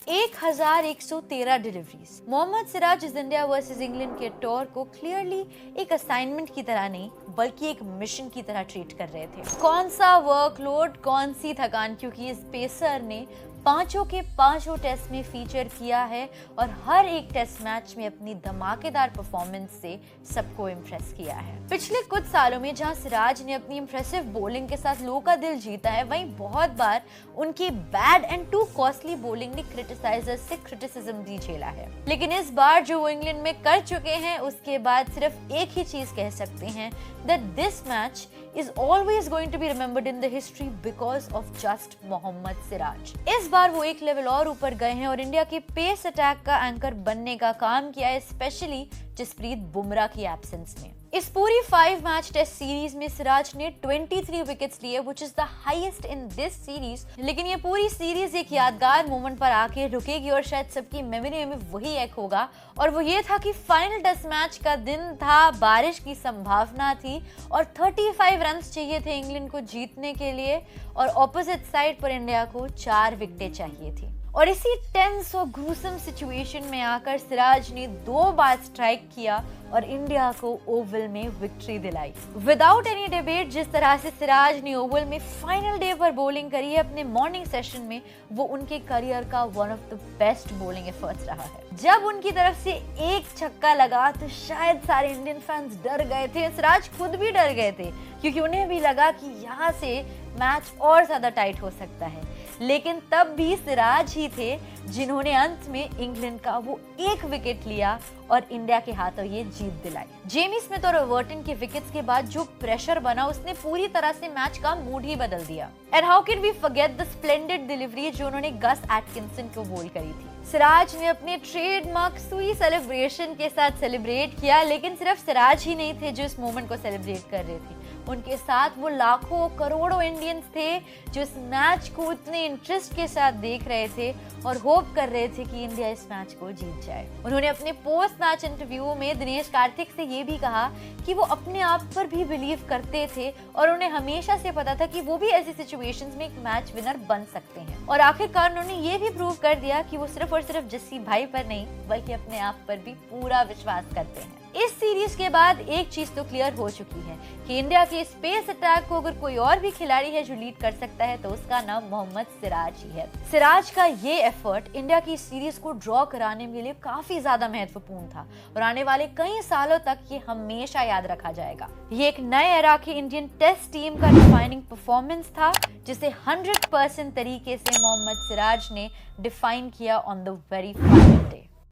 1113 deliveries. Mohammad Siraj इस India versus England के tour को क्लियरली एक असाइनमेंट की तरह नहीं बल्कि एक मिशन की तरह ट्रीट कर रहे थे। कौन सा वर्कलोड, कौन सी थकान, क्योंकि इस पेसर ने पांचों के पांचों टेस्ट में फीचर किया है और हर एक टेस्ट मैच में अपनी धमाकेदार परफॉर्मेंस से सबको इम्प्रेस किया है। पिछले कुछ सालों में जहां सिराज ने अपनी इम्प्रेसिव बॉलिंग के साथ लोगों का दिल जीता है, वहीं बहुत बार उनकी bad and to costly bowling ने क्रिटिसाइजर्स से क्रिटिसिज्म भी झेला है। लेकिन इस बार जो वो इंग्लैंड में कर चुके हैं, उसके बाद सिर्फ एक ही चीज कह सकते हैं, that this match is always going to be remembered in the history because of just Mohammad Siraj. इस बार वो एक लेवल और ऊपर गए हैं और इंडिया के पेस अटैक का एंकर बनने का काम किया है, स्पेशली जसप्रीत बुमराह की एब्सेंस में। इस पूरी 5 मैच टेस्ट सीरीज में सिराज ने 23 विकेट्स लिए, which is the highest in this series. लेकिन ये पूरी सीरीज एक यादगार मोमेंट पर आके रुकेगी और शायद सबकी मेमोरी में वही एक होगा, और वो ये था कि फाइनल टेस्ट मैच का दिन था, बारिश की संभावना थी और 35 रन चाहिए थे इंग्लैंड को जीतने के लिए, और ऑपोजिट साइड पर इंडिया को 4 विकेटें चाहिए थी। और इसी टेंस और ग्रूसम सिचुएशन में आकर सिराज ने 2 बार स्ट्राइक किया और इंडिया को ओवल में विक्ट्री दिलाई। विदाउट एनी डिबेट, जिस तरह से सिराज ने ओवल में फाइनल डे पर बॉलिंग करी है अपने मॉर्निंग सेशन में, वो उनके करियर का one of the best bowling efforts रहा है। जब उनकी तरफ से एक छक्का लगा तो शायद सारे इंडियन फैंस डर गए थे, सिराज खुद भी डर गए थे, क्योंकि उन्हें भी लगा कि यहाँ से मैच और ज्यादा टाइट हो सकता है। लेकिन तब भी सिराज ही थे जिन्होंने अंत में इंग्लैंड का वो 1 विकेट लिया और इंडिया के हाथों ये जीत दिलाई। जेमी स्मिथ और एवर्टन के विकेट्स के बाद जो प्रेशर बना, उसने पूरी तरह से मैच का मूड ही बदल दिया। And how can we forget the splendid delivery जो उन्होंने गस एटकिंसन को बॉल करी थी। सिराज ने अपने ट्रेडमार्क सुई सेलिब्रेशन के साथ सेलिब्रेट किया, लेकिन सिर्फ सिराज ही नहीं थे जो इस मोमेंट को सेलिब्रेट कर रहे थे। उनके साथ वो लाखों करोड़ों इंडियंस थे जो इस मैच को इतने इंटरेस्ट के साथ देख रहे थे और होप कर रहे थे कि इंडिया इस मैच को जीत जाए। उन्होंने अपने पोस्ट मैच इंटरव्यू में दिनेश कार्तिक से ये भी कहा कि वो अपने आप पर भी बिलीव करते थे और उन्हें हमेशा से पता था कि वो भी ऐसी सिचुएशंस में एक मैच विनर बन सकते हैं। और आखिरकार उन्होंने ये भी प्रूव कर दिया कि वो सिर्फ और सिर्फ जस्सी भाई पर नहीं बल्कि अपने आप पर भी पूरा विश्वास करते हैं। इस सीरीज के बाद एक चीज तो क्लियर हो चुकी है कि इंडिया के स्पेस अटैक को अगर कोई और भी खिलाड़ी है जो लीड कर सकता है तो उसका नाम मोहम्मद सिराज ही है। सिराज का ये एफर्ट इंडिया की सीरीज को ड्रॉ कराने के लिए काफी ज्यादा महत्वपूर्ण था और आने वाले कई सालों तक ये हमेशा याद रखा जाएगा। ये एक नए एरा की इंडियन टेस्ट टीम का डिफाइनिंग परफॉर्मेंस था जिसे 100% तरीके से मोहम्मद सिराज ने डिफाइन किया on the very final day.